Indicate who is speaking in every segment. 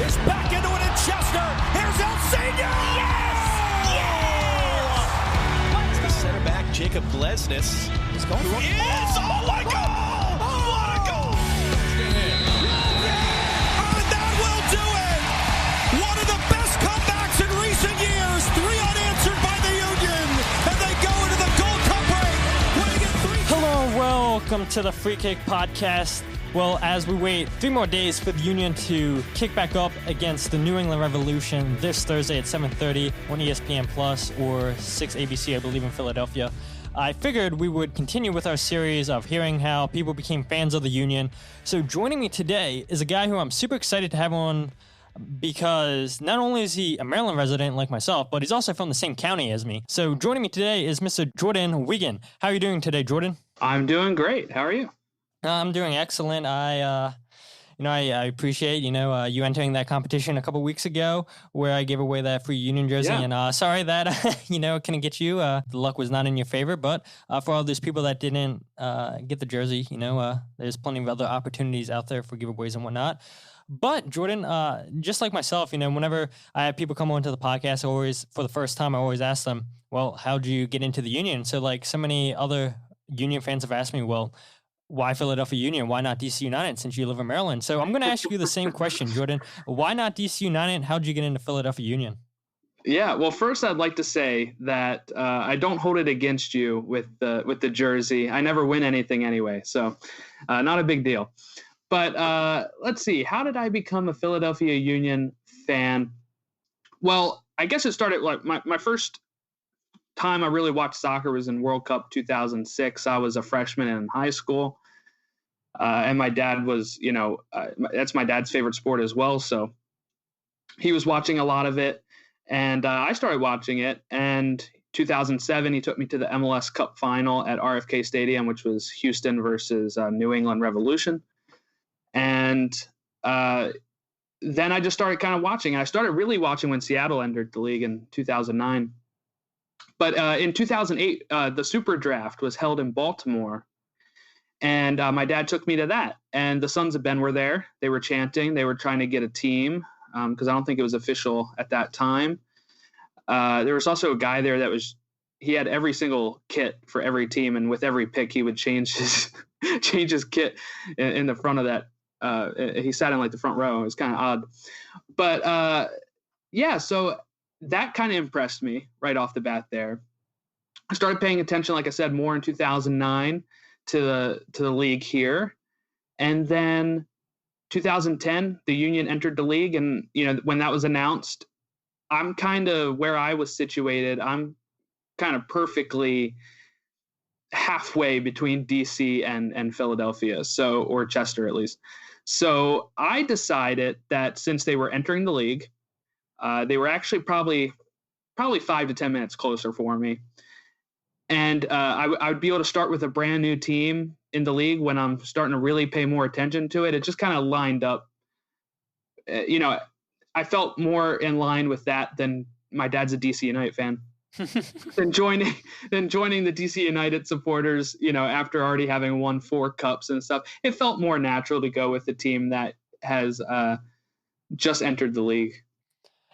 Speaker 1: He's back into it in Chester. Here's El Senior. Yes! Yes!
Speaker 2: The center back, Jacob Glesnes, is going for it.
Speaker 1: Oh my God! What a goal! And that will do it! One of the best comebacks in recent years. 3 unanswered by the Union. And they go into the Gold Cup break. Winning it 3.
Speaker 3: Hello and welcome to the Free Kick Podcast. Well, as we wait 3 more days for the Union to kick back up against the New England Revolution this Thursday at 7:30 on ESPN Plus or 6 ABC, I believe, in Philadelphia, I figured we would continue with our series of hearing how people became fans of the Union. So joining me today is a guy who I'm super excited to have on because not only is he a Maryland resident like myself, but he's also from the same county as me. So joining me today is Mr. Jordan Wiegand. How are you doing today, Jordan?
Speaker 4: I'm doing great. How are you?
Speaker 3: I'm doing excellent. I appreciate, you entering that competition a couple weeks ago where I gave away that free Union jersey. Yeah. And sorry that, couldn't get you. The luck was not in your favor. But for all those people that didn't get the jersey, there's plenty of other opportunities out there for giveaways and whatnot. But Jordan, just like myself, whenever I have people come onto the podcast, for the first time, I always ask them, well, how'd you get into the Union? So like so many other Union fans have asked me, well, why Philadelphia Union? Why not DC United since you live in Maryland? So I'm going to ask you the same question, Jordan. Why not DC United? How'd you get into Philadelphia Union?
Speaker 4: Yeah, well, first I'd like to say that I don't hold it against you with the jersey. I never win anything anyway, so not a big deal. But let's see. How did I become a Philadelphia Union fan? Well, I guess it started like my first time I really watched soccer was in World Cup 2006. I was a freshman in high school, and my dad was, that's my dad's favorite sport as well. So he was watching a lot of it, and I started watching it. And 2007, he took me to the MLS Cup final at RFK Stadium, which was Houston versus New England Revolution. And then I just started kind of watching. I started really watching when Seattle entered the league in 2009. But in 2008, the Super Draft was held in Baltimore, and my dad took me to that. And the Sons of Ben were there. They were chanting. They were trying to get a team because I don't think it was official at that time. There was also a guy there he had every single kit for every team, and with every pick, he would change his kit in the front of that. He sat in like the front row. It was kind of odd, but yeah. So that kind of impressed me right off the bat there. I started paying attention, like I said, more in 2009 to the league here. And then 2010, the Union entered the league. And, when that was announced, I'm kind of where I was situated. I'm kind of perfectly halfway between DC and Philadelphia, or Chester at least. So I decided that since they were entering the league, they were actually probably 5 to 10 minutes closer for me. And I would be able to start with a brand new team in the league when I'm starting to really pay more attention to it. It just kind of lined up. I felt more in line with that than my dad's a DC United fan. than joining the DC United supporters, after already having won 4 cups and stuff. It felt more natural to go with the team that has just entered the league.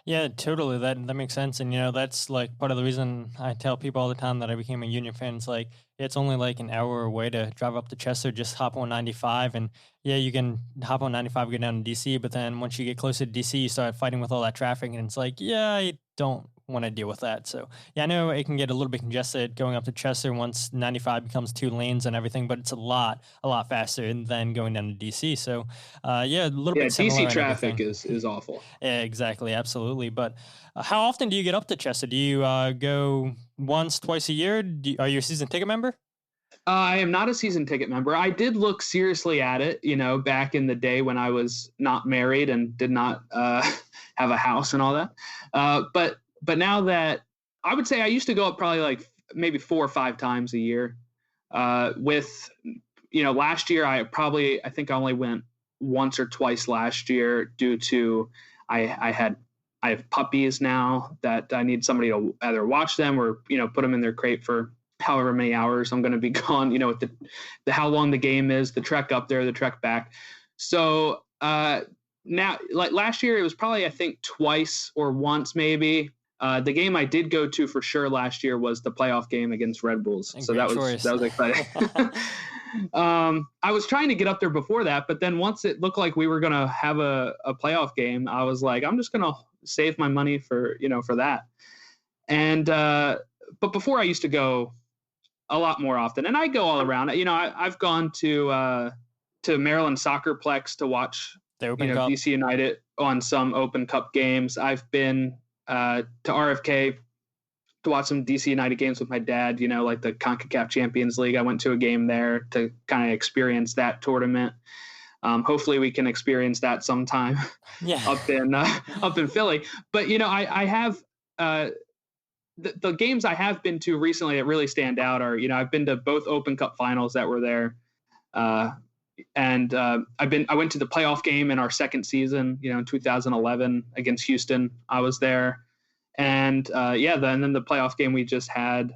Speaker 3: Yeah, totally. That makes sense. And, that's like part of the reason I tell people all the time that I became a Union fan. It's like, it's only like an hour away to drive up to Chester, just hop on 95. And yeah, you can hop on 95, go down to DC. But then once you get closer to DC, you start fighting with all that traffic. And it's like, yeah, I don't want to deal with that. So yeah, I know it can get a little bit congested going up to Chester once 95 becomes 2 lanes and everything, but it's a lot faster than going down to DC. So yeah, a little bit similar.
Speaker 4: DC traffic is awful.
Speaker 3: Yeah, exactly. Absolutely. But how often do you get up to Chester? Do you go once, twice a year? Are you a season ticket member?
Speaker 4: I am not a season ticket member. I did look seriously at it, back in the day when I was not married and did not have a house and all that. But now that I would say I used to go up probably like maybe 4 or 5 times a year. Last year I think I only went once or twice last year due to I have puppies now that I need somebody to either watch them or put them in their crate for however many hours I'm going to be gone. With the how long the game is, the trek up there, the trek back. So now, like last year, it was probably, I think, twice or once maybe. The game I did go to for sure last year was the playoff game against Red Bulls. So that was exciting. I was trying to get up there before that, but then once it looked like we were going to have a playoff game, I was like, I'm just going to save my money for that. And, but before I used to go a lot more often, and I go all around. I've gone to Maryland Soccerplex to watch DC United on some Open Cup games. I've been to RFK to watch some DC United games with my dad, like the CONCACAF Champions League. I went to a game there to kind of experience that tournament. Hopefully we can experience that sometime up in Philly. But, I have the games I have been to recently that really stand out are, I've been to both Open Cup finals that were there. And I went to the playoff game in our second season, in 2011 against Houston. I was there. And then the playoff game we just had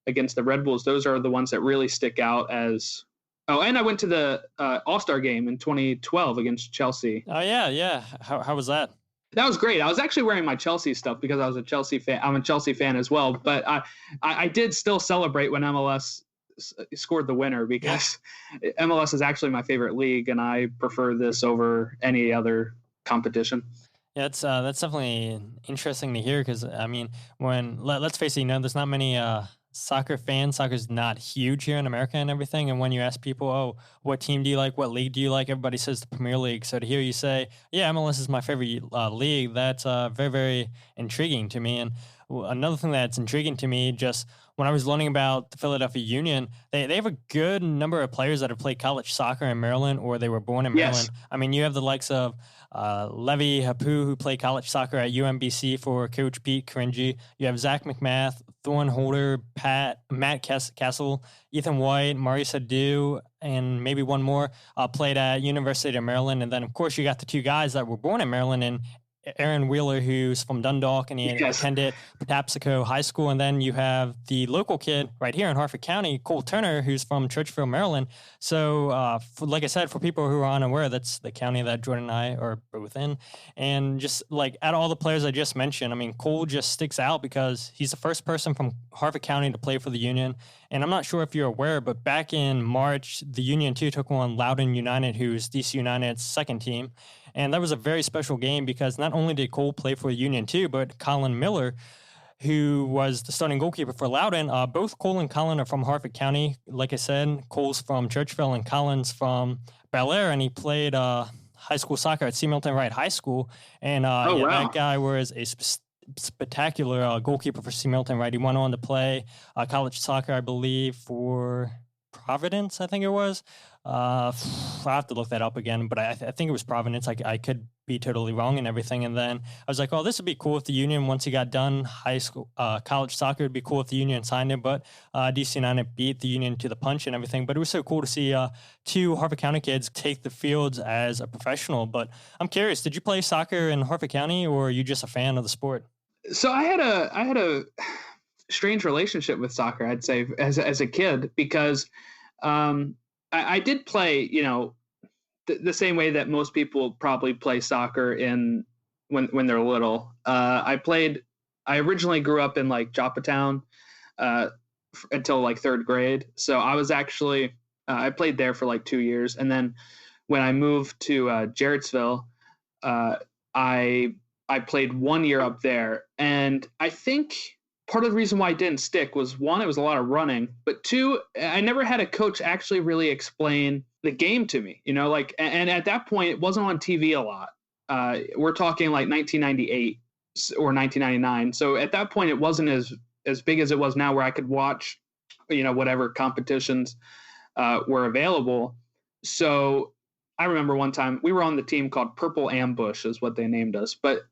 Speaker 4: against the Red Bulls. Those are the ones that really stick out as. Oh, and I went to the All-Star game in 2012 against Chelsea.
Speaker 3: Oh yeah. How was that?
Speaker 4: That was great. I was actually wearing my Chelsea stuff because I was a Chelsea fan. I'm a Chelsea fan as well. But I did still celebrate when MLS scored the winner because MLS is actually my favorite league, and I prefer this over any other competition.
Speaker 3: Yeah, that's definitely interesting to hear because, I mean, let's face it, there's not many soccer fans. Soccer's not huge here in America and everything. And when you ask people, oh, what team do you like? What league do you like? Everybody says the Premier League. So to hear you say, yeah, MLS is my favorite league, that's very, very intriguing to me. And another thing that's intriguing to me, just when I was learning about the Philadelphia Union, they have a good number of players that have played college soccer in Maryland or they were born in Maryland. Yes. I mean, you have the likes of Levy Hapu, who played college soccer at UMBC for Coach Pete Caringi. You have Zach McMath, Thorne Holder, Matt Castle, Ethan White, Maurice Adu, and maybe one more played at University of Maryland. And then, of course, you got the two guys that were born in Maryland, and Aaron Wheeler, who's from Dundalk, and he attended Patapsco High School. And then you have the local kid right here in Harford County, Cole Turner, who's from Churchville, Maryland. So, like I said, for people who are unaware, that's the county that Jordan and I are both in. And just like out of all the players I just mentioned, I mean, Cole just sticks out because he's the first person from Harford County to play for the Union. And I'm not sure if you're aware, but back in March, the Union too took on Loudoun United, who's DC United's second team. And that was a very special game because not only did Cole play for the Union too, but Colin Miller, who was the starting goalkeeper for Loudoun. Both Cole and Colin are from Harford County. Like I said, Cole's from Churchville and Colin's from Bel Air, and he played high school soccer at C. Milton Wright High School. And that guy was a spectacular goalkeeper for C. Milton Wright. He went on to play college soccer, I believe, for Providence, I think it was. I'll have to look that up again, but I think it was Providence. I could be totally wrong and everything. And then I was like, oh, this would be cool if the Union, once he got done high school, college soccer, it'd be cool if the Union signed him. But DC United beat the Union to the punch and everything. But it was so cool to see two Harford County kids take the fields as a professional. But I'm curious, did you play soccer in Harford County, or are you just a fan of the sport?
Speaker 4: So I had a strange relationship with soccer, I'd say, as a kid, because I did play, the same way that most people probably play soccer when they're little. I originally grew up in like Joppatown until like third grade. So I was actually, I played there for like 2 years. And then when I moved to Jarrettsville, I played 1 year up there. And I think part of the reason why I didn't stick was, one, it was a lot of running, but two, I never had a coach actually really explain the game to me, and at that point it wasn't on TV a lot. We're talking like 1998 or 1999. So at that point it wasn't as big as it was now, where I could watch, whatever competitions were available. So I remember one time we were on the team called Purple Ambush is what they named us, but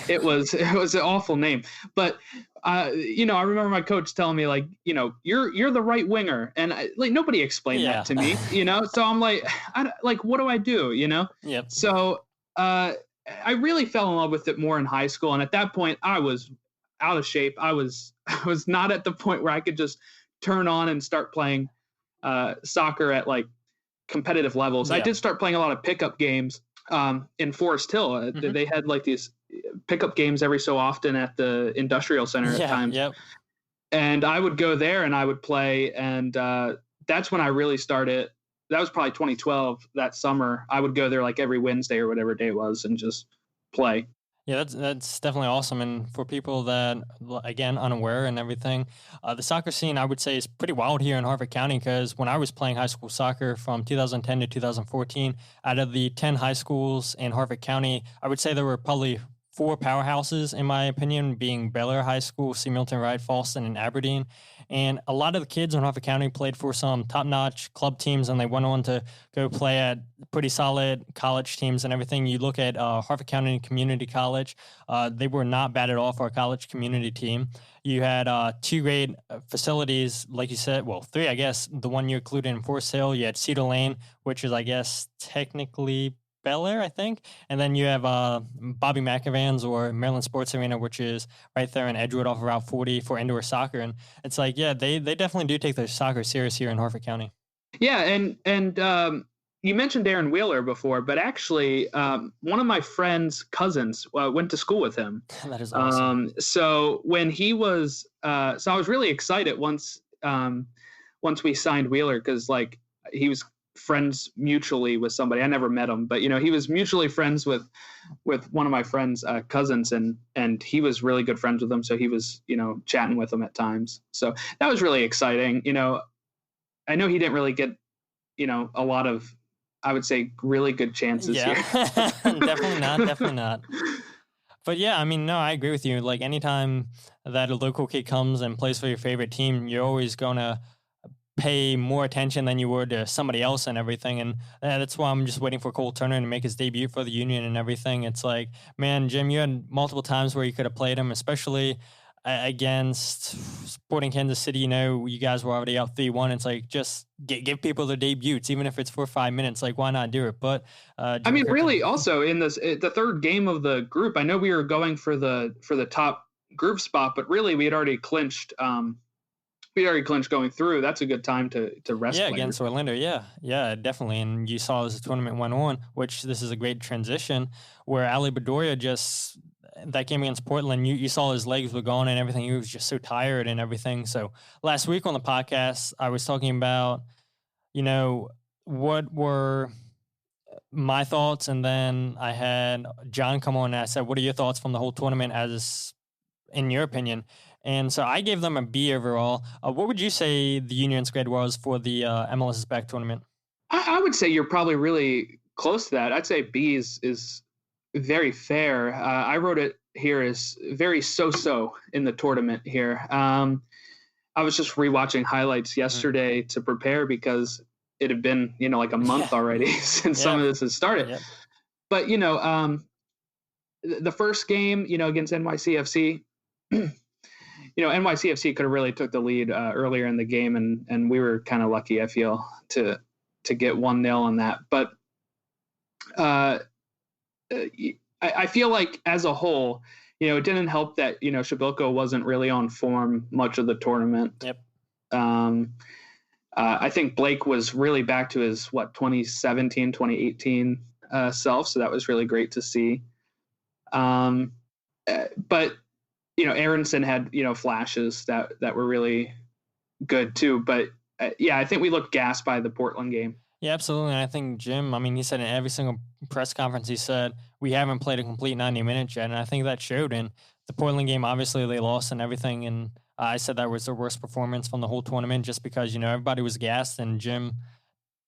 Speaker 4: it was an awful name. But I remember my coach telling me, like, you're the right winger, and nobody explained that to me, So I'm like, what do I do,
Speaker 3: Yep.
Speaker 4: So I really fell in love with it more in high school, and at that point I was out of shape. I was not at the point where I could just turn on and start playing soccer at like competitive levels. Yeah. I did start playing a lot of pickup games in Forest Hill. They had like these pickup games every so often at the Industrial Center at times.
Speaker 3: Yep.
Speaker 4: And I would go there and I would play. And that's when I really started. That was probably 2012, that summer. I would go there like every Wednesday or whatever day it was and just play.
Speaker 3: Yeah, that's definitely awesome. And for people that, again, unaware and everything, the soccer scene, I would say, is pretty wild here in Harford County, because when I was playing high school soccer from 2010 to 2014, out of the 10 high schools in Harford County, I would say there were probably 4 powerhouses, in my opinion, being Bel Air High School, C. Milton Wright, Falston, and Aberdeen. And a lot of the kids in Harford County played for some top-notch club teams, and they went on to go play at pretty solid college teams and everything. You look at Harford County Community College, they were not bad at all for a college community team. You had 2 great facilities, like you said, well, 3, I guess. The one you included in Forest Hill, you had Cedar Lane, which is, I guess, technically Bel Air, I think. And then you have Bobby McEvan's or Maryland Sports Arena, which is right there in Edgewood off of Route 40 for indoor soccer. And it's like, yeah, they definitely do take their soccer serious here in Harford County.
Speaker 4: Yeah, and you mentioned Aaron Wheeler before, but actually one of my friend's cousins went to school with him.
Speaker 3: That is awesome.
Speaker 4: So when he was, so I was really excited once we signed Wheeler, because like he was friends mutually with somebody. I never met him, but he was mutually friends with one of my friend's cousins, and he was really good friends with him. So he was, chatting with him at times. So that was really exciting. I know he didn't really get, a lot of, I would say, really good chances here.
Speaker 3: Definitely not. But yeah, I mean, no, I agree with you. Like anytime that a local kid comes and plays for your favorite team, you're always going to pay more attention than you would to somebody else and everything. And that's why I'm just waiting for Cole Turner to make his debut for the Union and everything. It's like, man, Jim, you had multiple times where you could have played him, especially against Sporting Kansas City. You guys were already up 3-1. It's like, just give people their debuts, even if it's for 5 minutes. Like, why not do it? But
Speaker 4: I mean, really, also in the third game of the group, I know we were going for the top group spot, but really we had already clinched. Going through. That's a good time to rest.
Speaker 3: Yeah,
Speaker 4: players.
Speaker 3: Against Orlando. Yeah, definitely. And you saw as the tournament went on, which this is a great transition, where Ali Bedoya just, that game against Portland, you saw his legs were gone and everything. He was just so tired and everything. So last week on the podcast, I was talking about, what were my thoughts, and then I had John come on and I said, what are your thoughts from the whole tournament as, in your opinion? And so I gave them a B overall. What would you say the Union's grade was for the MLS Back tournament?
Speaker 4: I would say you're probably really close to that. I'd say B is very fair. I wrote it here as very so-so in the tournament here. I was just rewatching highlights yesterday to prepare, because it had been, like a month already since some of this has started. Yep. But, the first game, against NYCFC, NYCFC could have really took the lead earlier in the game, and we were kind of lucky, I feel, to get 1-0 on that. But I feel like as a whole, it didn't help that, Shabilko wasn't really on form much of the tournament.
Speaker 3: Yep.
Speaker 4: I think Blake was really back to his 2017, 2018 self, so that was really great to see. But Aronson had, flashes that were really good too. But I think we looked gassed by the Portland game.
Speaker 3: Yeah, absolutely. And I think Jim, he said in every single press conference, he said, we haven't played a complete 90 minutes yet. And I think that showed in the Portland game. Obviously they lost and everything. And I said that was the worst performance from the whole tournament, just because, everybody was gassed and Jim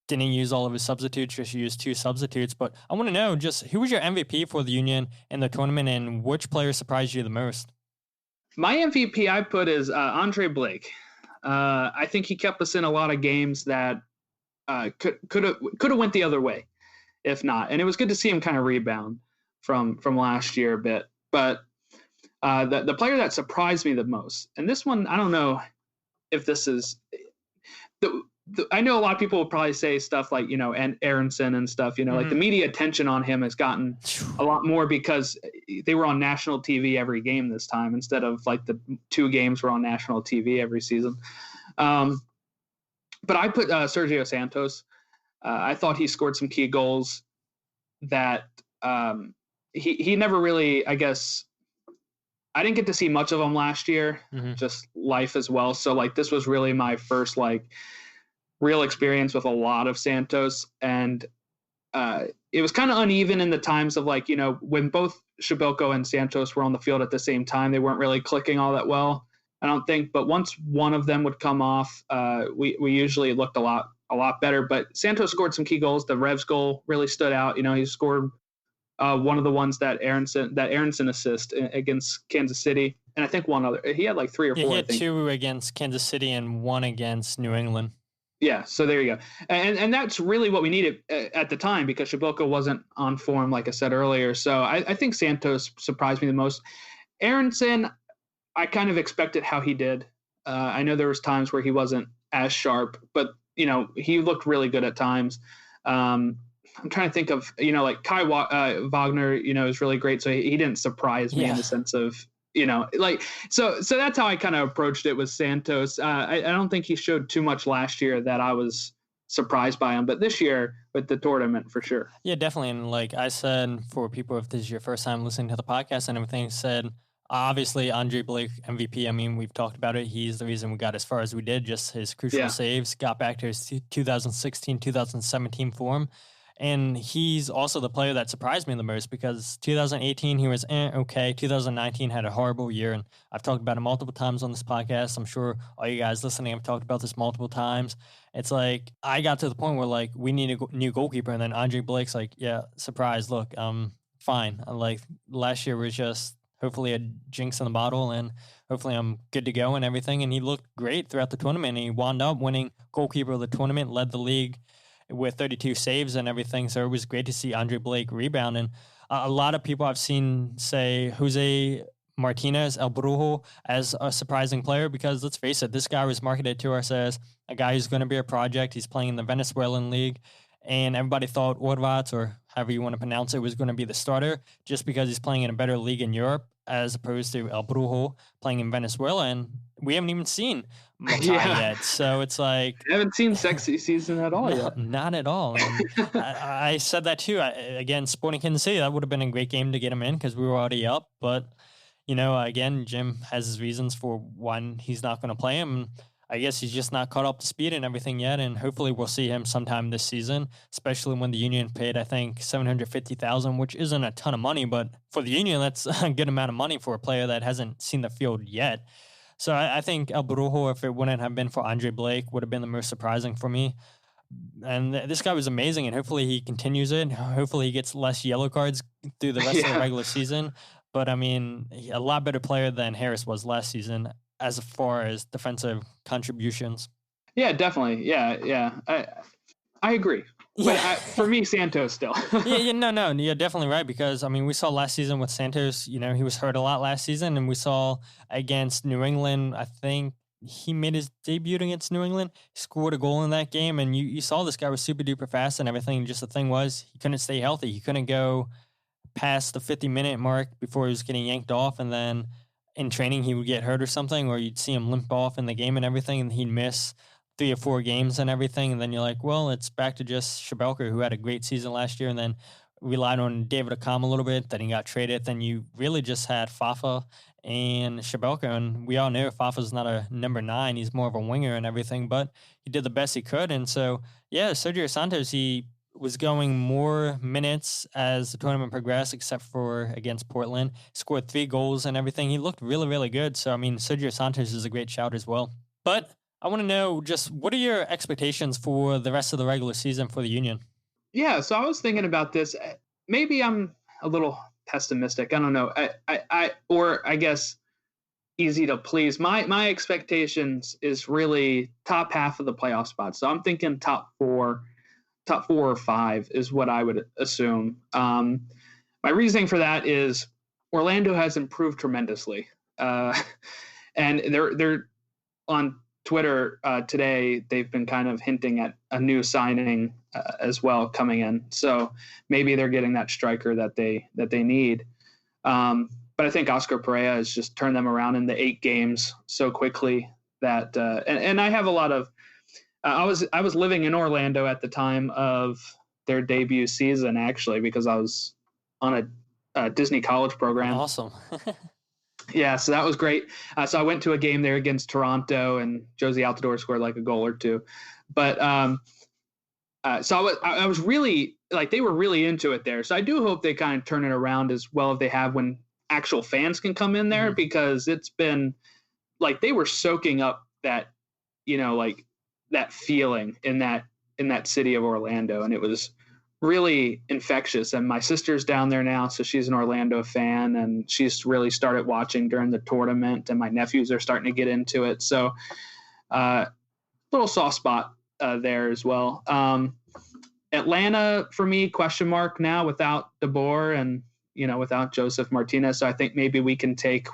Speaker 3: didn't use all of his substitutes, just used 2 substitutes. But I want to know, just who was your MVP for the Union in the tournament, and which player surprised you the most?
Speaker 4: My MVP I put is Andre Blake. I think he kept us in a lot of games that could have went the other way, if not. And it was good to see him kind of rebound from last year a bit. But the player that surprised me the most, and this one, I don't know if this is I know a lot of people will probably say stuff like, and Aronson and stuff, like the media attention on him has gotten a lot more because they were on national TV every game this time, instead of like the 2 games were on national TV every season. But I put Sergio Santos. I thought he scored some key goals that he never really, I guess, I didn't get to see much of him last year, just life as well. So like this was really my first like real experience with a lot of Santos, and it was kind of uneven in the times of like, you know, when both Szabelko and Santos were on the field at the same time, they weren't really clicking all that well, I don't think. But once one of them would come off, we usually looked a lot better. But Santos scored some key goals. The Revs goal really stood out. You know, he scored one of the ones that Aronson assist against Kansas City, and I think one other. He had like 3 or 4.
Speaker 3: He had 2 against Kansas City and 1 against New England.
Speaker 4: Yeah, so there you go. And that's really what we needed at the time, because Szabelko wasn't on form, like I said earlier. So I think Santos surprised me the most. Aronson, I kind of expected how he did. I know there was times where he wasn't as sharp, but, you know, he looked really good at times. I'm trying to think of, you know, like Kai Wagner, you know, is really great. So he didn't surprise me in the sense of, you know, like, so that's how I kind of approached it with Santos. I don't think he showed too much last year that I was surprised by him, but this year with the tournament for sure.
Speaker 3: Yeah, definitely. And like I said, for people, if this is your first time listening to the podcast and everything, said, obviously Andre Blake MVP. I mean, we've talked about it. He's the reason we got as far as we did, just his crucial saves, got back to his 2016, 2017 form. And he's also the player that surprised me the most, because 2018 he was okay. 2019 had a horrible year, and I've talked about it multiple times on this podcast. I'm sure all you guys listening have talked about this multiple times. It's like I got to the point where like we need a new goalkeeper, and then Andre Blake's like, yeah, surprise, look, fine. Like last year was just hopefully a jinx in the bottle, and hopefully I'm good to go and everything. And he looked great throughout the tournament. And he wound up winning goalkeeper of the tournament, led the league with 32 saves and everything. So it was great to see Andre Blake rebound. And a lot of people I've seen say Jose Martinez El Brujo as a surprising player, because let's face it, this guy was marketed to us as a guy who's going to be a project. He's playing in the Venezuelan league, and everybody thought Orvat, or however you want to pronounce it, was going to be the starter just because he's playing in a better league in Europe, as opposed to El Brujo playing in Venezuela. And we haven't even seen Matai yet. So it's like...
Speaker 4: I haven't seen sexy season at all yet.
Speaker 3: Not at all. And I said that too. Again, Sporting Kansas City, that would have been a great game to get him in because we were already up. But, you know, again, Jim has his reasons for why he's not going to play him. I guess he's just not caught up to speed and everything yet, and hopefully we'll see him sometime this season, especially when the Union paid, I think, $750,000, which isn't a ton of money, but for the Union, that's a good amount of money for a player that hasn't seen the field yet. So I think El Brujo, if it wouldn't have been for Andre Blake, would have been the most surprising for me. And this guy was amazing, and hopefully he continues it. Hopefully he gets less yellow cards through the rest of the regular season. But, I mean, a lot better player than Harris was last season as far as defensive contributions.
Speaker 4: Yeah, definitely. Yeah. I agree. But for me, Santos still.
Speaker 3: No, you're definitely right, because, I mean, we saw last season with Santos, you know, he was hurt a lot last season, and we saw against New England, I think he made his debut against New England, he scored a goal in that game, and you saw this guy was super duper fast and everything. Just the thing was, he couldn't stay healthy. He couldn't go past the 50-minute mark before he was getting yanked off, and then in training he would get hurt or something, or you'd see him limp off in the game and everything, and he'd miss 3 or 4 games and everything. And then you're like, well, it's back to just Szabelko, who had a great season last year, and then relied on David Accam a little bit. Then he got traded. Then you really just had Fafa and Szabelko, and we all know Fafa's not a number 9. He's more of a winger and everything, but he did the best he could. And so, yeah, Sergio Santos, he was going more minutes as the tournament progressed, except for against Portland. Scored 3 goals and everything. He looked really, really good. So, I mean, Sergio Santos is a great shout as well. But I want to know, just what are your expectations for the rest of the regular season for the Union?
Speaker 4: Yeah, so I was thinking about this. Maybe I'm a little pessimistic. I don't know. I guess easy to please. My expectations is really top half of the playoff spots. So I'm thinking top 4 or 5 is what I would assume. My reasoning for that is Orlando has improved tremendously, and they're on Twitter today. They've been kind of hinting at a new signing as well coming in. So maybe they're getting that striker that they need. But I think Oscar Pereira has just turned them around in the 8 games so quickly that and I have a lot of. I was living in Orlando at the time of their debut season, actually, because I was on a Disney college program.
Speaker 3: Awesome.
Speaker 4: Yeah, so that was great. So I went to a game there against Toronto, and Josie Altidore scored like a goal or two. But so I was really, like, they were really into it there. So I do hope they kind of turn it around as well as they have when actual fans can come in there, because it's been like they were soaking up that, like that feeling in that city of Orlando, and it was really infectious. And my sister's down there now, so she's an Orlando fan, and she's really started watching during the tournament, and my nephews are starting to get into it. So little soft spot there as well. Atlanta for me, question mark now without DeBoer and without Joseph Martinez. So I think maybe we can take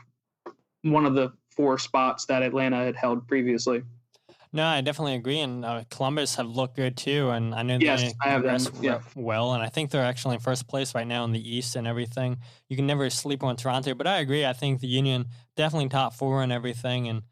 Speaker 4: one of the 4 spots that Atlanta had held previously.
Speaker 3: No, I definitely agree. And Columbus have looked good too. And I know
Speaker 4: they progressed
Speaker 3: well. And I think they're actually in first place right now in the East and everything. You can never sleep on Toronto, but I agree. I think the Union definitely top 4 and everything. And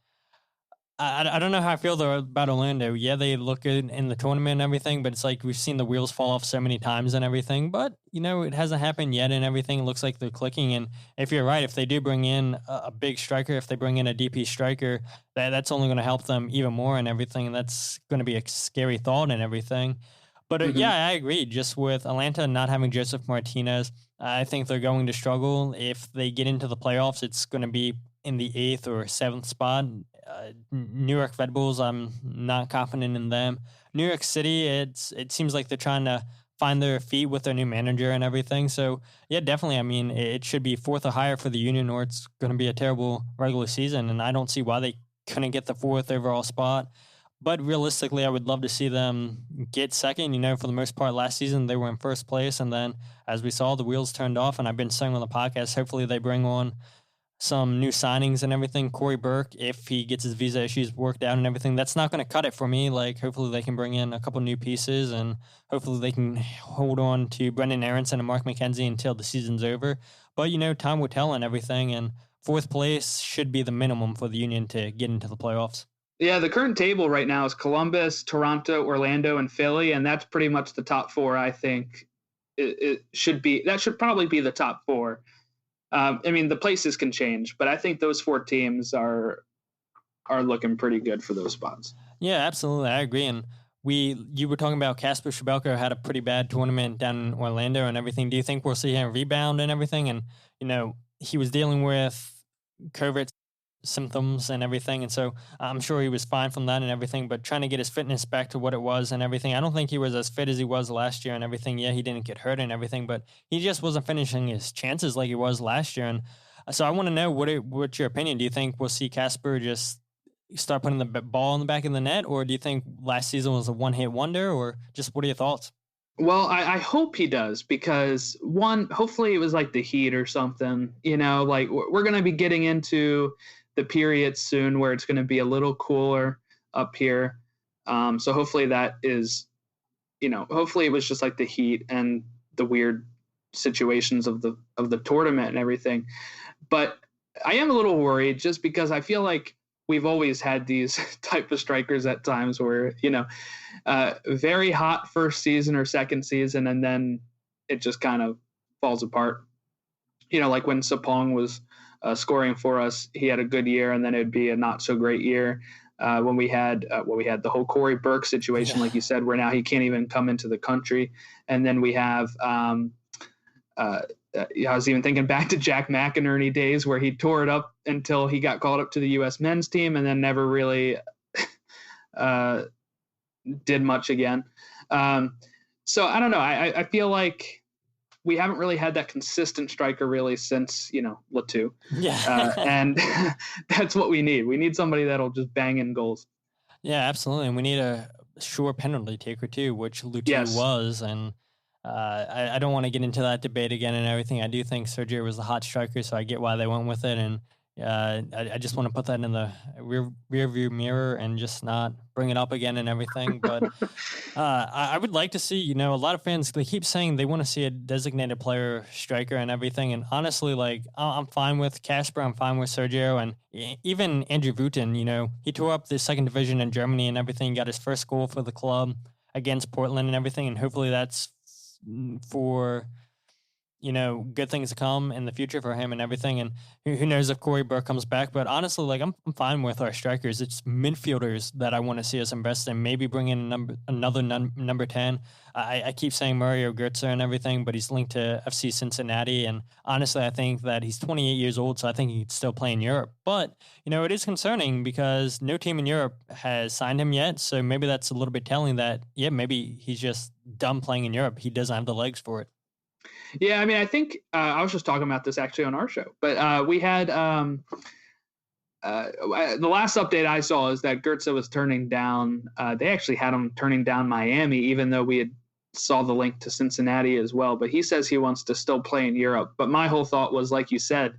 Speaker 3: I don't know how I feel about Orlando. Yeah, they look good in the tournament and everything, but it's like we've seen the wheels fall off so many times and everything. But, it hasn't happened yet and everything. It looks like they're clicking. And if you're right, if they do bring in a big striker, if they bring in a DP striker, that's only going to help them even more and everything. And that's going to be a scary thought and everything. But yeah, I agree. Just with Atlanta not having Joseph Martinez, I think they're going to struggle. If they get into the playoffs, it's going to be in the 8th or 7th spot. New York Red Bulls, I'm not confident in them. New York City, it seems like they're trying to find their feet with their new manager and everything. So, yeah, definitely. I mean, it should be 4th or higher for the Union, or it's going to be a terrible regular season. And I don't see why they couldn't get the 4th overall spot. But realistically, I would love to see them get second. For the most part, last season they were in first place. And then, as we saw, the wheels turned off. And I've been saying on the podcast, hopefully they bring on some new signings and everything. Corey Burke, if he gets his visa issues worked out and everything, that's not going to cut it for me. Like, hopefully they can bring in a couple new pieces, and hopefully they can hold on to Brendan Aronson and Mark McKenzie until the season's over. But, time will tell and everything, and 4th place should be the minimum for the Union to get into the playoffs.
Speaker 4: Yeah, the current table right now is Columbus, Toronto, Orlando, and Philly, and that's pretty much the top 4, I think. It should be. That should probably be the top 4. I mean, the places can change, but I think those 4 teams are looking pretty good for those spots.
Speaker 3: Yeah, absolutely. I agree. And you were talking about Kasper Schmelker had a pretty bad tournament down in Orlando and everything. Do you think we'll see him rebound and everything? And, he was dealing with COVID symptoms and everything, and so I'm sure he was fine from that and everything, but trying to get his fitness back to what it was and everything. I don't think he was as fit as he was last year and everything. Yeah, he didn't get hurt and everything, but he just wasn't finishing his chances like he was last year. And so I want to know, what's your opinion? Do you think we'll see Kasper just start putting the ball in the back of the net, or do you think last season was a one-hit wonder, or just what are your thoughts?
Speaker 4: Well, I hope he does, because hopefully it was like the heat or something, like we're going to be getting into the period soon where it's going to be a little cooler up here. So hopefully that is, hopefully it was just like the heat and the weird situations of the tournament and everything. But I am a little worried, just because I feel like we've always had these type of strikers at times where, very hot first season or second season, and then it just kind of falls apart. Like when Sapong was scoring for us, he had a good year, and then it'd be a not so great year. When we had the whole Corey Burke situation, like you said, where now he can't even come into the country. And then we have, I was even thinking back to Jack McInerney days, where he tore it up until he got called up to the U.S. men's team, and then never really did much again. So I don't know. I feel like we haven't really had that consistent striker really since, Latu.
Speaker 3: Yeah.
Speaker 4: And that's what we need. We need somebody that'll just bang in goals.
Speaker 3: Yeah, absolutely. And we need a sure penalty taker too, which Latu was. And I don't want to get into that debate again and everything. I do think Sergio was the hot striker, so I get why they went with it. And I just want to put that in the rear view mirror and just not bring it up again and everything. But I would like to see, a lot of fans, they keep saying they want to see a designated player striker and everything. And honestly, like, I'm fine with Kasper, I'm fine with Sergio, and even Andrew Wooten, he tore up the second division in Germany and everything, got his first goal for the club against Portland and everything. And hopefully that's for good things to come in the future for him and everything. And who knows if Corey Burke comes back. But honestly, like I'm fine with our strikers. It's midfielders that I want to see us invest in. Maybe bring in another number 10. I keep saying Mario Götze and everything, but he's linked to FC Cincinnati. And honestly, I think that he's 28 years old, so I think he could still play in Europe. But, it is concerning because no team in Europe has signed him yet. So maybe that's a little bit telling that, maybe he's just done playing in Europe. He doesn't have the legs for it.
Speaker 4: Yeah, I mean, I think I was just talking about this actually on our show, but we had the last update I saw is that Götze was turning down. They actually had him turning down Miami, even though we had saw the link to Cincinnati as well. But he says he wants to still play in Europe. But my whole thought was, like you said,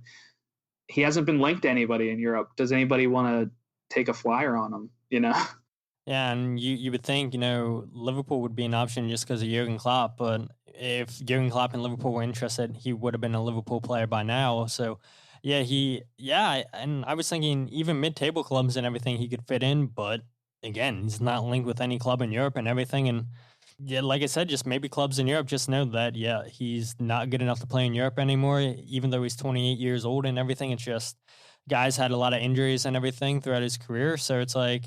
Speaker 4: he hasn't been linked to anybody in Europe. Does anybody want to take a flyer on him?
Speaker 3: Yeah, and you would think, Liverpool would be an option just because of Jurgen Klopp, but if Jurgen Klopp and Liverpool were interested, he would have been a Liverpool player by now. So, and I was thinking even mid-table clubs and everything he could fit in, but again, he's not linked with any club in Europe and everything. And yeah, like I said, just maybe clubs in Europe just know that, he's not good enough to play in Europe anymore, even though he's 28 years old and everything. It's just guys had a lot of injuries and everything throughout his career. So it's like,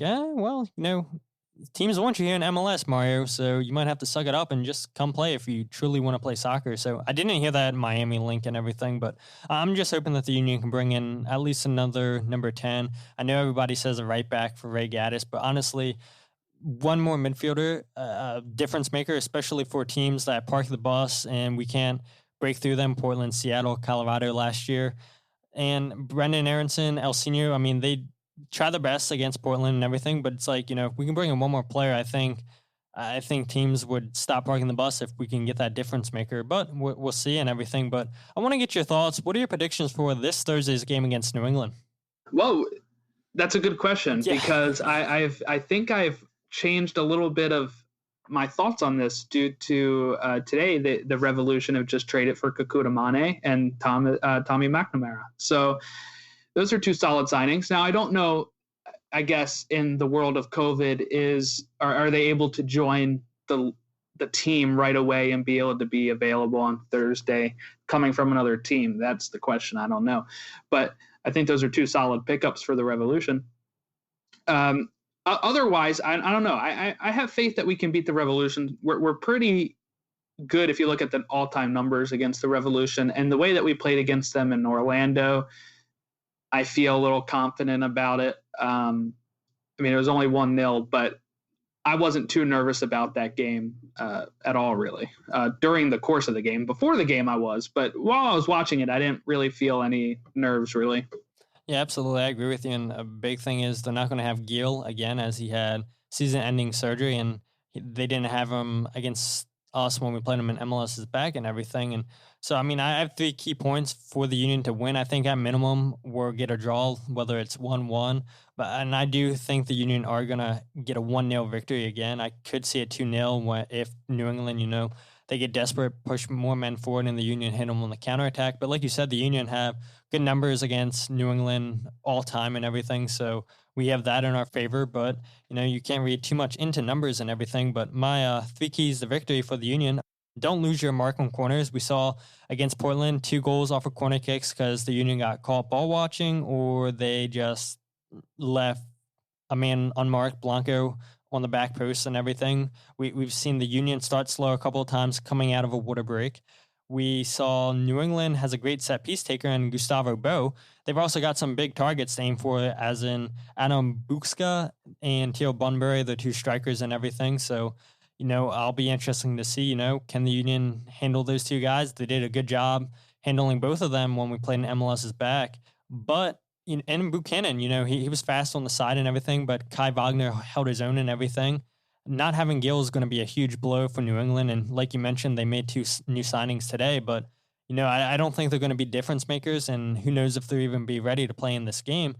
Speaker 3: teams want you here in MLS, Mario, so you might have to suck it up and just come play if you truly want to play soccer. So I didn't hear that Miami link and everything, but I'm just hoping that the Union can bring in at least another number 10. I know everybody says a right back for Ray Gaddis, but honestly, one more midfielder, difference maker, especially for teams that park the bus and we can't break through them, Portland, Seattle, Colorado last year. And Brendan Aronson, El Senior, I mean, they try their best against Portland and everything, but it's like, if we can bring in one more player, I think teams would stop parking the bus if we can get that difference maker, but we'll see and everything. But I want to get your thoughts. What are your predictions for this Thursday's game against New England?
Speaker 4: Well, that's a good question because I think I've changed a little bit of my thoughts on this due to today the Revolution have just traded for Kekuta Mane and Tommy McNamara. So those are two solid signings. Now, I don't know, I guess, in the world of COVID, are they able to join the team right away and be able to be available on Thursday coming from another team? That's the question. I don't know. But I think those are two solid pickups for the Revolution. Otherwise, I don't know. I have faith that we can beat the Revolution. We're pretty good if you look at the all-time numbers against the Revolution. And the way that we played against them in Orlando, I feel a little confident about it. I mean, it was only 1-0, but I wasn't too nervous about that game at all, really. During the course of the game. Before the game I was, but while I was watching it, I didn't really feel any nerves, really.
Speaker 3: Yeah, absolutely. I agree with you. And a big thing is they're not going to have Gil again, as he had season-ending surgery, and they didn't have him against us when we played him in MLS's back and everything. And so, I mean, I have 3 key points for the Union to win. I think at minimum we'll get a draw, whether it's 1-1. And I do think the Union are going to get a 1-0 victory again. I could see a 2-0 if New England, they get desperate, push more men forward, and the Union hit them on the counterattack. But like you said, the Union have good numbers against New England all time and everything. So we have that in our favor. But, you can't read too much into numbers and everything. But my 3 keys to victory for the Union: don't lose your mark on corners. We saw against Portland 2 goals off of corner kicks because the Union got caught ball watching, or they just left a man unmarked, Blanco, on the back post and everything. We've seen the Union start slow a couple of times coming out of a water break. We saw New England has a great set piece taker in Gustavo Bo. They've also got some big targets to aim for, as in Adam Bukska and Teal Bunbury, the 2 strikers and everything. So, I'll be interesting to see, can the Union handle those 2 guys? They did a good job handling both of them when we played in MLS's back. But and Buchanan, he was fast on the side and everything, but Kai Wagner held his own and everything. Not having Gil is going to be a huge blow for New England. And like you mentioned, they made 2 new signings today, but, I don't think they're going to be difference makers, and who knows if they'll even be ready to play in this game.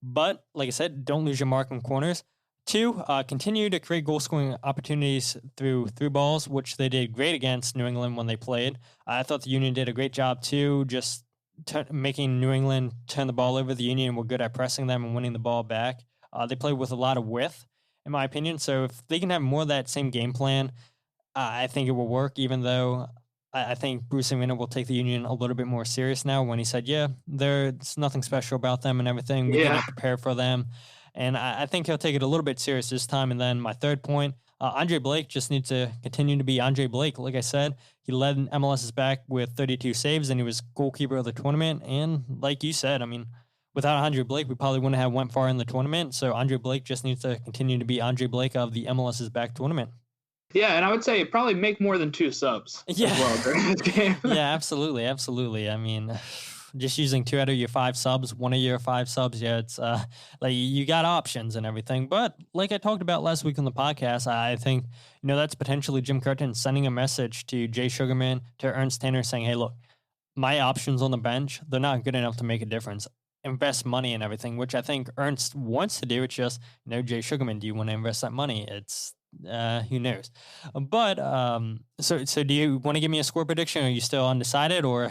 Speaker 3: But like I said, don't lose your mark on corners. 2, continue to create goal-scoring opportunities through balls, which they did great against New England when they played. I thought the Union did a great job too, just making New England turn the ball over. The Union were good at pressing them and winning the ball back. They played with a lot of width, in my opinion. So if they can have more of that same game plan, I think it will work, even though I think Bruce Arena will take the Union a little bit more serious now when he said, yeah, there's nothing special about them and everything. We didn't prepare for them. And I think he'll take it a little bit serious this time. And then my third point, Andre Blake just needs to continue to be Andre Blake. Like I said, he led MLS's back with 32 saves, and he was goalkeeper of the tournament. And like you said, I mean, without Andre Blake, we probably wouldn't have went far in the tournament. So Andre Blake just needs to continue to be Andre Blake of the MLS's back tournament.
Speaker 4: Yeah, and I would say probably make more than 2 subs as well during this game.
Speaker 3: Yeah, absolutely. I mean, just using 2 out of your 5 subs, 1 of your 5 subs, yeah, it's like you got options and everything. But like I talked about last week on the podcast, I think, that's potentially Jim Curtin sending a message to Jay Sugarman, to Ernst Tanner saying, hey, look, my options on the bench, they're not good enough to make a difference. Invest money and everything, which I think Ernst wants to do. It's just, Jay Sugarman, do you want to invest that money? It's who knows? But so do you want to give me a score prediction? Are you still undecided, or?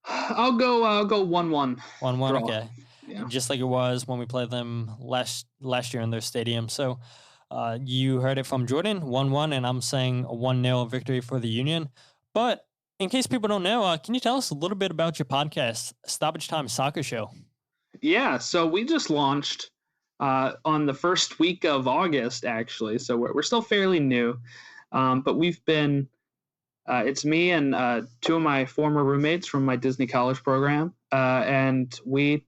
Speaker 4: I'll go 1-1.
Speaker 3: 1-1, okay.
Speaker 4: Yeah.
Speaker 3: Just like it was when we played them last year in their stadium. So you heard it from Jordan, 1-1, and I'm saying a 1-0 victory for the Union. But in case people don't know, can you tell us a little bit about your podcast, Stoppage Time Soccer Show? Yeah,
Speaker 4: so we just launched on the first week of August, actually. So we're still fairly new, but we've been, it's me and 2 of my former roommates from my Disney college program, and we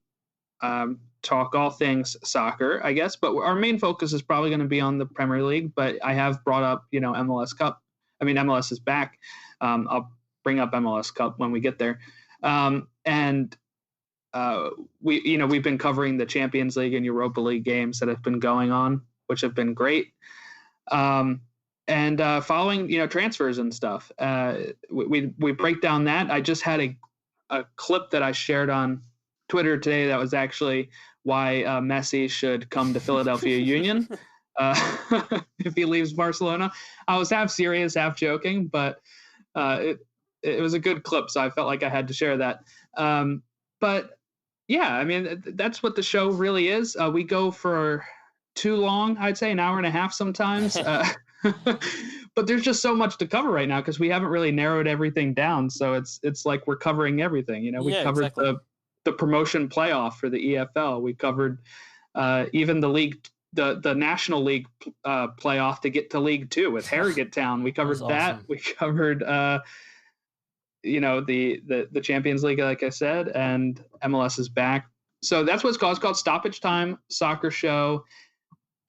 Speaker 4: talk all things soccer, I guess, but our main focus is probably going to be on the Premier League, but I have brought up, MLS Cup. I mean, MLS is back. I'll bring up MLS Cup when we get there. We've been covering the Champions League and Europa League games that have been going on, which have been great. And following, transfers and stuff. We break down that. I just had a clip that I shared on Twitter today that was actually why Messi should come to Philadelphia Union if he leaves Barcelona. I was half serious, half joking, but it was a good clip, so I felt like I had to share that. But yeah, I mean, that's what the show really is. We go for too long, I'd say, an hour and a half sometimes. But there's just so much to cover right now because we haven't really narrowed everything down. So it's like we're covering everything. We covered exactly. the promotion playoff for the EFL. We covered even the league, the National League playoff to get to League Two with Harrogate Town. We covered that. Awesome. We covered the Champions League, like I said, and MLS is back. So that's what it's called. It's called Stoppage Time Soccer Show.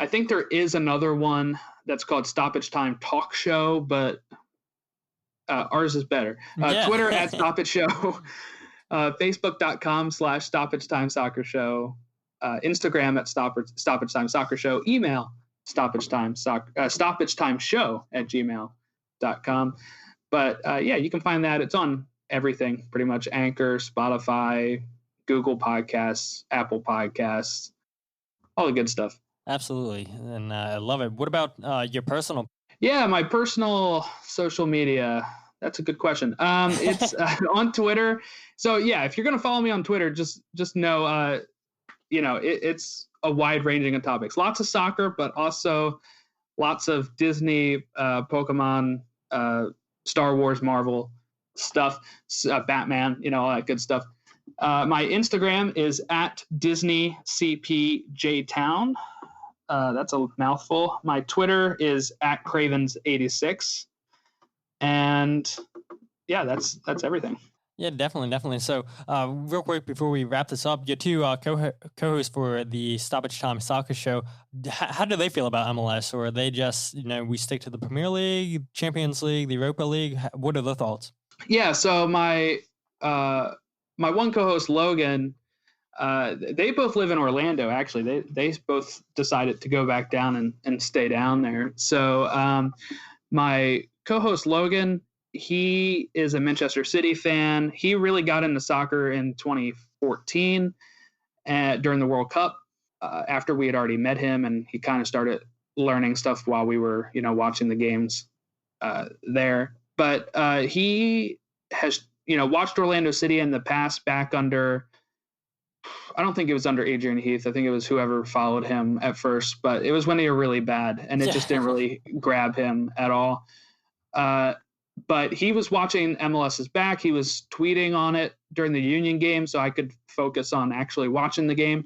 Speaker 4: I think there is another one that's called Stoppage Time Talk Show, but ours is better. Twitter at Stoppage Show, Facebook.com/Stoppage Time Soccer Show, Instagram at Stoppage Time Soccer Show, email Stoppage Time Show at gmail.com. But you can find that. It's on everything, pretty much. Anchor, Spotify, Google Podcasts, Apple Podcasts, all the good stuff.
Speaker 3: Absolutely. And I love it. What about your personal?
Speaker 4: Yeah, my personal social media. That's a good question. It's on Twitter. So yeah, if you're going to follow me on Twitter, just know, it's a wide ranging of topics. Lots of soccer, but also lots of Disney, Pokemon, Star Wars, Marvel stuff, Batman, all that good stuff. My Instagram is at DisneyCPJTown. That's a mouthful. My Twitter is at Cravens86. And yeah, that's everything.
Speaker 3: Yeah, definitely. So real quick before we wrap this up, your 2 co-hosts for the Stoppage Time Soccer Show, how do they feel about MLS? Or are they just, we stick to the Premier League, Champions League, the Europa League? What are the thoughts?
Speaker 4: Yeah, so my one co-host, Logan, they both live in Orlando, actually. They both decided to go back down and stay down there. So my co-host, Logan, he is a Manchester City fan. He really got into soccer in 2014 during the World Cup after we had already met him, and he kind of started learning stuff while we were, watching the games there. But he has, watched Orlando City in the past back under, I don't think it was under Adrian Heath. I think it was whoever followed him at first, but it was when they were really bad, and it just didn't really grab him at all. But he was watching MLS's back. He was tweeting on it during the Union game, so I could focus on actually watching the game.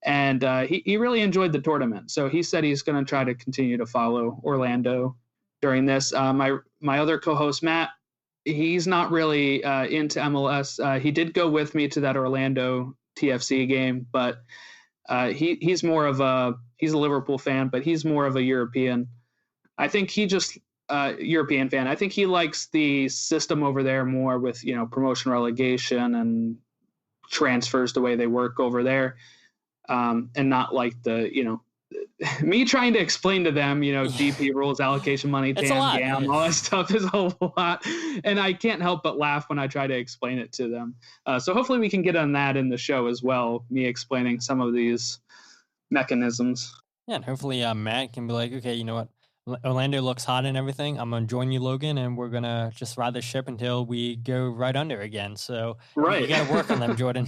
Speaker 4: And he really enjoyed the tournament. So he said he's going to try to continue to follow Orlando during this. My other co-host, Matt, he's not really into MLS. He did go with me to that Orlando TFC game, but he's a Liverpool fan, but he's more of a European. I think he just European fan. I think he likes the system over there more with, promotion, relegation, and transfers the way they work over there, and not like the, me trying to explain to them, DP rules, allocation money, TAM, GAM, all that stuff is a lot. And I can't help but laugh when I try to explain it to them. So hopefully we can get on that in the show as well, me explaining some of these mechanisms.
Speaker 3: Yeah, and hopefully Matt can be like, okay, you know what? Orlando looks hot and everything. I'm going to join you, Logan, and we're going to just ride the ship until we go right under again. So you got to work on them, Jordan.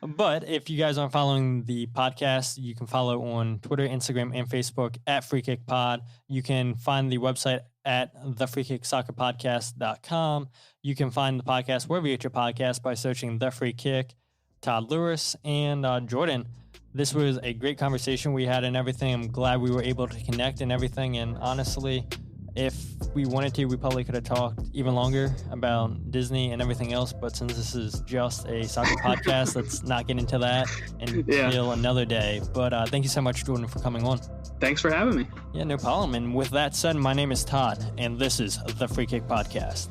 Speaker 3: But if you guys aren't following the podcast, you can follow on Twitter, Instagram, and Facebook at Free Kick Pod. You can find the website at thefreekicksoccerpodcast.com. You can find the podcast wherever you get your podcast by searching The Free Kick. Todd Lewis and Jordan, this was a great conversation we had and everything. I'm glad we were able to connect and everything. And honestly, if we wanted to, we probably could have talked even longer about Disney and everything else. But since this is just a soccer podcast, let's not get into that until another day. But thank you so much, Jordan, for coming on.
Speaker 4: Thanks for having me.
Speaker 3: Yeah, no problem. And with that said, my name is Todd, and this is The Free Kick Podcast.